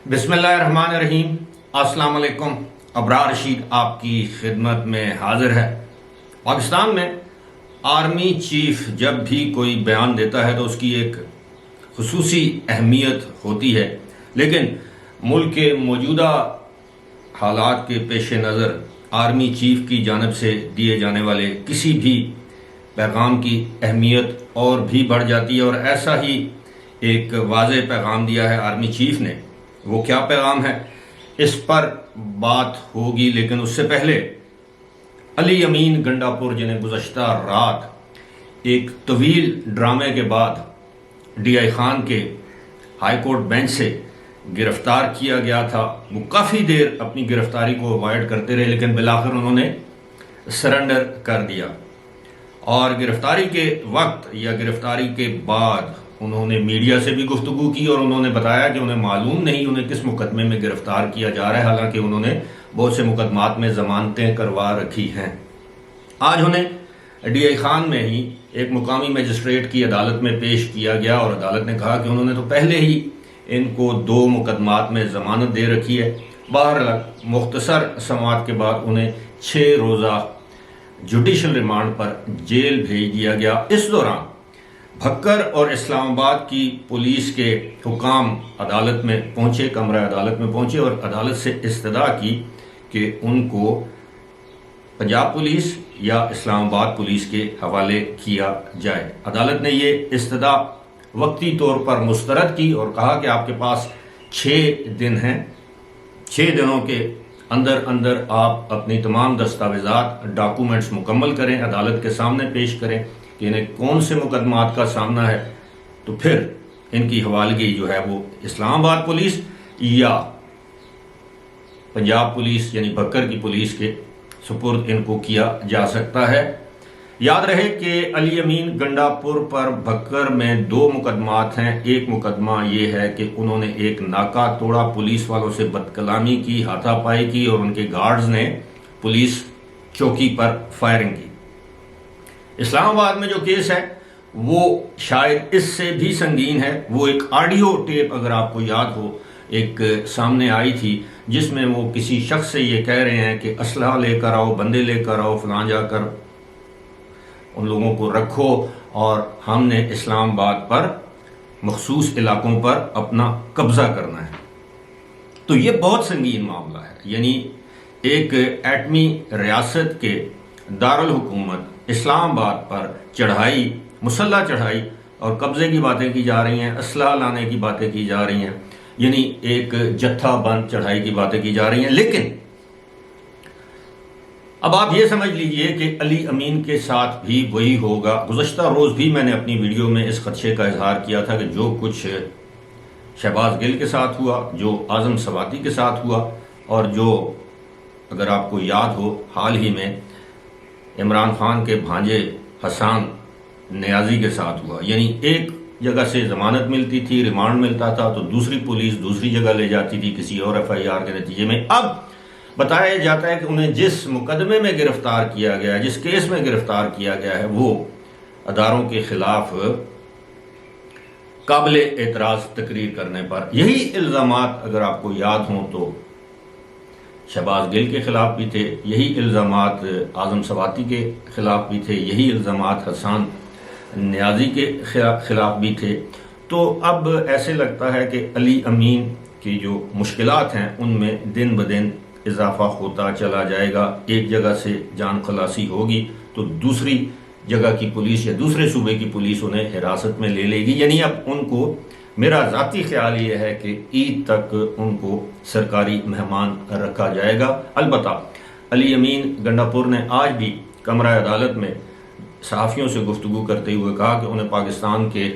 بسم اللہ الرحمن الرحیم۔ السلام علیکم۔ ابرار رشید آپ کی خدمت میں حاضر ہے۔ پاکستان میں آرمی چیف جب بھی کوئی بیان دیتا ہے تو اس کی ایک خصوصی اہمیت ہوتی ہے، لیکن ملک کے موجودہ حالات کے پیش نظر آرمی چیف کی جانب سے دیے جانے والے کسی بھی پیغام کی اہمیت اور بھی بڑھ جاتی ہے، اور ایسا ہی ایک واضح پیغام دیا ہے آرمی چیف نے۔ وہ کیا پیغام ہے اس پر بات ہوگی، لیکن اس سے پہلے علی امین گنڈا پور جنہیں گزشتہ رات ایک طویل ڈرامے کے بعد ڈی آئی خان کے ہائی کورٹ بینچ سے گرفتار کیا گیا تھا، وہ کافی دیر اپنی گرفتاری کو اوائڈ کرتے رہے، لیکن بالآخر انہوں نے سرنڈر کر دیا۔ اور گرفتاری کے وقت یا گرفتاری کے بعد انہوں نے میڈیا سے بھی گفتگو کی، اور انہوں نے بتایا کہ انہیں معلوم نہیں انہیں کس مقدمے میں گرفتار کیا جا رہا ہے، حالانکہ انہوں نے بہت سے مقدمات میں ضمانتیں کروا رکھی ہیں۔ آج انہیں ڈی آئی خان میں ہی ایک مقامی مجسٹریٹ کی عدالت میں پیش کیا گیا، اور عدالت نے کہا کہ انہوں نے تو پہلے ہی ان کو 2 مقدمات میں ضمانت دے رکھی ہے۔ بہرحال مختصر سماعت کے بعد انہیں 6 روزہ جوڈیشل ریمانڈ پر جیل بھیج دیا گیا۔ اس دوران بھکر اور اسلام آباد کی پولیس کے حکام عدالت میں پہنچے، کمرہ عدالت میں پہنچے، اور عدالت سے استدعا کی کہ ان کو پنجاب پولیس یا اسلام آباد پولیس کے حوالے کیا جائے۔ عدالت نے یہ استدعا وقتی طور پر مسترد کی اور کہا کہ آپ کے پاس 6 دن ہیں، 6 دنوں کے اندر آپ اپنی تمام دستاویزات، ڈاکومنٹس مکمل کریں، عدالت کے سامنے پیش کریں کہ انہیں کون سے مقدمات کا سامنا ہے، تو پھر ان کی حوالگی جو ہے وہ اسلام آباد پولیس یا پنجاب پولیس یعنی بھکر کی پولیس کے سپرد ان کو کیا جا سکتا ہے۔ یاد رہے کہ علی امین گنڈا پور پر بھکر میں 2 مقدمات ہیں۔ ایک مقدمہ یہ ہے کہ انہوں نے ایک ناکہ توڑا، پولیس والوں سے بدکلامی کی، ہاتھا پائی کی، اور ان کے گارڈز نے پولیس چوکی پر فائرنگ کی۔ اسلام آباد میں جو کیس ہے وہ شاید اس سے بھی سنگین ہے۔ وہ ایک آڈیو ٹیپ اگر آپ کو یاد ہو ایک سامنے آئی تھی، جس میں وہ کسی شخص سے یہ کہہ رہے ہیں کہ اسلحہ لے کر آؤ، بندے لے کر آؤ، فلاں جا کر ان لوگوں کو رکھو، اور ہم نے اسلام آباد پر مخصوص علاقوں پر اپنا قبضہ کرنا ہے۔ تو یہ بہت سنگین معاملہ ہے، یعنی ایک ایٹمی ریاست کے دارالحکومت اسلام آباد پر چڑھائی، مسلح چڑھائی اور قبضے کی باتیں کی جا رہی ہیں، اسلحہ لانے کی باتیں کی جا رہی ہیں، یعنی ایک جتھا بند چڑھائی کی باتیں کی جا رہی ہیں۔ لیکن اب آپ یہ سمجھ لیجئے کہ علی امین کے ساتھ بھی وہی ہوگا۔ گزشتہ روز بھی میں نے اپنی ویڈیو میں اس خدشے کا اظہار کیا تھا کہ جو کچھ شہباز گل کے ساتھ ہوا، جو اعظم سواتی کے ساتھ ہوا، اور جو اگر آپ کو یاد ہو حال ہی میں عمران خان کے بھانجے حسان نیازی کے ساتھ ہوا، یعنی ایک جگہ سے ضمانت ملتی تھی، ریمانڈ ملتا تھا، تو دوسری پولیس دوسری جگہ لے جاتی تھی کسی اور ایف آئی آر کے نتیجے میں۔ اب بتایا جاتا ہے کہ انہیں جس مقدمے میں گرفتار کیا گیا ہے، جس کیس میں گرفتار کیا گیا ہے، وہ اداروں کے خلاف قابل اعتراض تقریر کرنے پر، یہی الزامات اگر آپ کو یاد ہوں تو شہباز گل کے خلاف بھی تھے، یہی الزامات اعظم سواتی کے خلاف بھی تھے، یہی الزامات حسان نیازی کے خلاف بھی تھے۔ تو اب ایسے لگتا ہے کہ علی امین کی جو مشکلات ہیں ان میں دن بدن اضافہ ہوتا چلا جائے گا۔ ایک جگہ سے جان خلاصی ہوگی تو دوسری جگہ کی پولیس یا دوسرے صوبے کی پولیس انہیں حراست میں لے لے گی، یعنی اب ان کو، میرا ذاتی خیال یہ ہے کہ عید تک ان کو سرکاری مہمان رکھا جائے گا۔ البتہ علی امین گنڈا پور نے آج بھی کمرہ عدالت میں صحافیوں سے گفتگو کرتے ہوئے کہا کہ انہیں پاکستان کے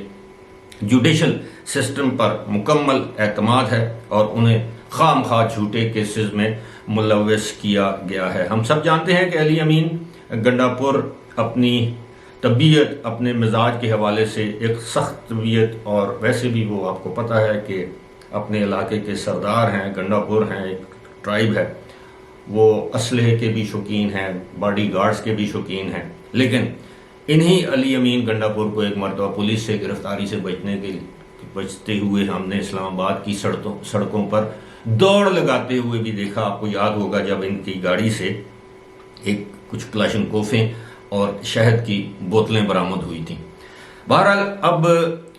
جوڈیشل سسٹم پر مکمل اعتماد ہے اور انہیں خام خواہ جھوٹے کیسز میں ملوث کیا گیا ہے۔ ہم سب جانتے ہیں کہ علی امین گنڈا پور اپنی طبیعت، اپنے مزاج کے حوالے سے ایک سخت طبیعت، اور ویسے بھی وہ آپ کو پتہ ہے کہ اپنے علاقے کے سردار ہیں، گنڈا پور ہیں، ایک ٹرائب ہے، وہ اسلحے کے بھی شوقین ہیں، باڈی گارڈز کے بھی شوقین ہیں۔ لیکن انہی علی امین گنڈا پور کو ایک مرتبہ پولیس سے گرفتاری سے بچنے بجتے ہوئے ہم نے اسلام آباد کی سڑکوں پر دوڑ لگاتے ہوئے بھی دیکھا. آپ کو یاد ہوگا جب ان کی گاڑی سے کچھ کلاشنکوفیں اور شہد کی بوتلیں برآمد ہوئی تھیں. بہرحال اب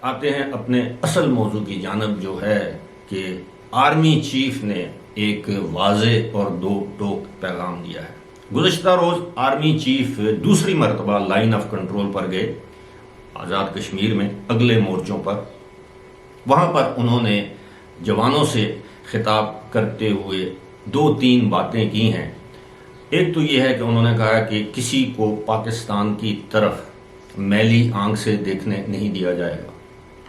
آتے ہیں اپنے اصل موضوع کی جانب، جو ہے کہ آرمی چیف نے ایک واضح اور دو ٹوک پیغام دیا ہے. گزشتہ روز آرمی چیف دوسری مرتبہ لائن آف کنٹرول پر گئے، آزاد کشمیر میں اگلے مورچوں پر. وہاں پر انہوں نے جوانوں سے خطاب کرتے ہوئے 2-3 باتیں کی ہیں. ایک تو یہ ہے کہ انہوں نے کہا کہ کسی کو پاکستان کی طرف میلی آنکھ سے دیکھنے نہیں دیا جائے گا.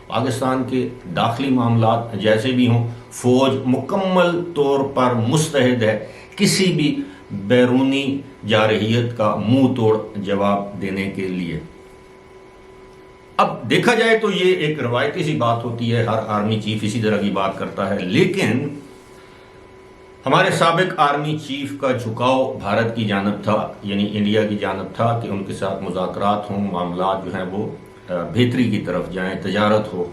پاکستان کے داخلی معاملات جیسے بھی ہوں، فوج مکمل طور پر مستعد ہے کسی بھی بیرونی جارحیت کا منہ توڑ جواب دینے کے لیے. اب دیکھا جائے تو یہ ایک روایتی سی بات ہوتی ہے، ہر آرمی چیف اسی طرح کی بات کرتا ہے، لیکن ہمارے سابق آرمی چیف کا جھکاؤ بھارت کی جانب تھا، یعنی انڈیا کی جانب تھا کہ ان کے ساتھ مذاکرات ہوں، معاملات جو ہیں وہ بہتری کی طرف جائیں، تجارت ہو.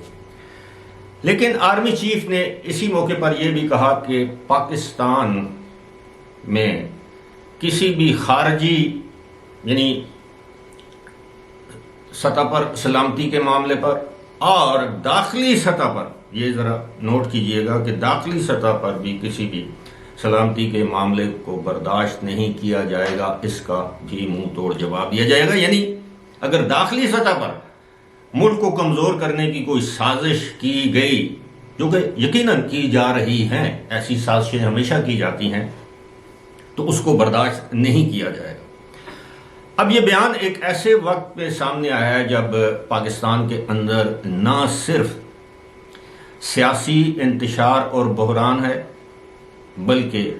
لیکن آرمی چیف نے اسی موقع پر یہ بھی کہا کہ پاکستان میں کسی بھی خارجی یعنی سطح پر سلامتی کے معاملے پر اور داخلی سطح پر، یہ ذرا نوٹ کیجئے گا کہ داخلی سطح پر بھی کسی بھی سلامتی کے معاملے کو برداشت نہیں کیا جائے گا، اس کا بھی منہ توڑ جواب دیا جائے گا. یعنی اگر داخلی سطح پر ملک کو کمزور کرنے کی کوئی سازش کی گئی، جو کہ یقیناً کی جا رہی ہیں، ایسی سازشیں ہمیشہ کی جاتی ہیں، تو اس کو برداشت نہیں کیا جائے گا. اب یہ بیان ایک ایسے وقت پہ سامنے آیا ہے جب پاکستان کے اندر نہ صرف سیاسی انتشار اور بحران ہے، بلکہ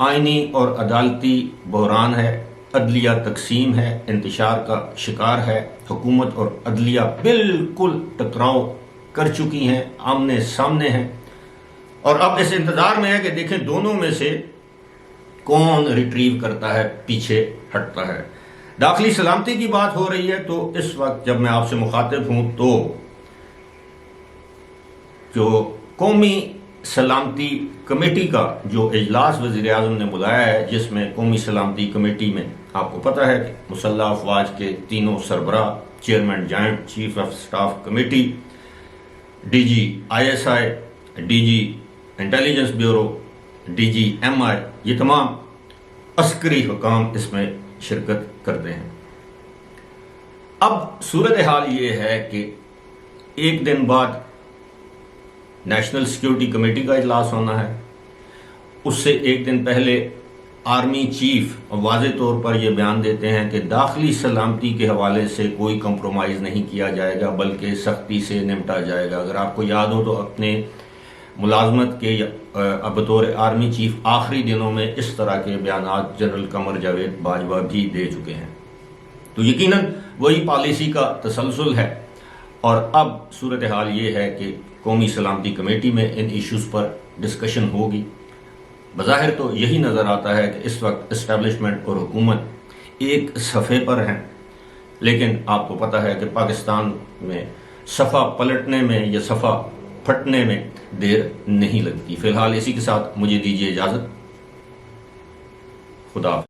آئینی اور عدالتی بحران ہے، عدلیہ تقسیم ہے، انتشار کا شکار ہے. حکومت اور عدلیہ بالکل ٹکراؤ کر چکی ہیں، آمنے سامنے ہیں، اور اب اس انتظار میں ہے کہ دیکھیں دونوں میں سے کون ریٹریو کرتا ہے، پیچھے ہٹتا ہے. داخلی سلامتی کی بات ہو رہی ہے تو اس وقت جب میں آپ سے مخاطب ہوں تو جو قومی سلامتی کمیٹی کا جو اجلاس وزیر اعظم نے بلایا ہے، جس میں قومی سلامتی کمیٹی میں آپ کو پتہ ہے کہ مسلح افواج کے تینوں سربراہ، chairman joint chief of staff committee, D G ISI، D G intelligence bureau, D G MI، یہ تمام عسکری حکام اس میں شرکت کرتے ہیں. اب صورتحال یہ ہے کہ ایک دن بعد نیشنل سیکیورٹی کمیٹی کا اجلاس ہونا ہے. اس سے ایک دن پہلے آرمی چیف واضح طور پر یہ بیان دیتے ہیں کہ داخلی سلامتی کے حوالے سے کوئی کمپرومائز نہیں کیا جائے گا، بلکہ سختی سے نمٹا جائے گا. اگر آپ کو یاد ہو تو اپنے ملازمت کے بطور آرمی چیف آخری دنوں میں اس طرح کے بیانات جنرل قمر جاوید باجوہ بھی دے چکے ہیں. تو یقیناً وہی پالیسی کا تسلسل ہے، اور اب صورتحال یہ ہے کہ قومی سلامتی کمیٹی میں ان ایشوز پر ڈسکشن ہوگی. بظاہر تو یہی نظر آتا ہے کہ اس وقت اسٹیبلشمنٹ اور حکومت ایک صفحے پر ہیں، لیکن آپ کو پتہ ہے کہ پاکستان میں صفحہ پلٹنے میں یا صفحہ پھٹنے میں دیر نہیں لگتی. فی الحال اسی کے ساتھ مجھے دیجیے اجازت. خدا حافظ.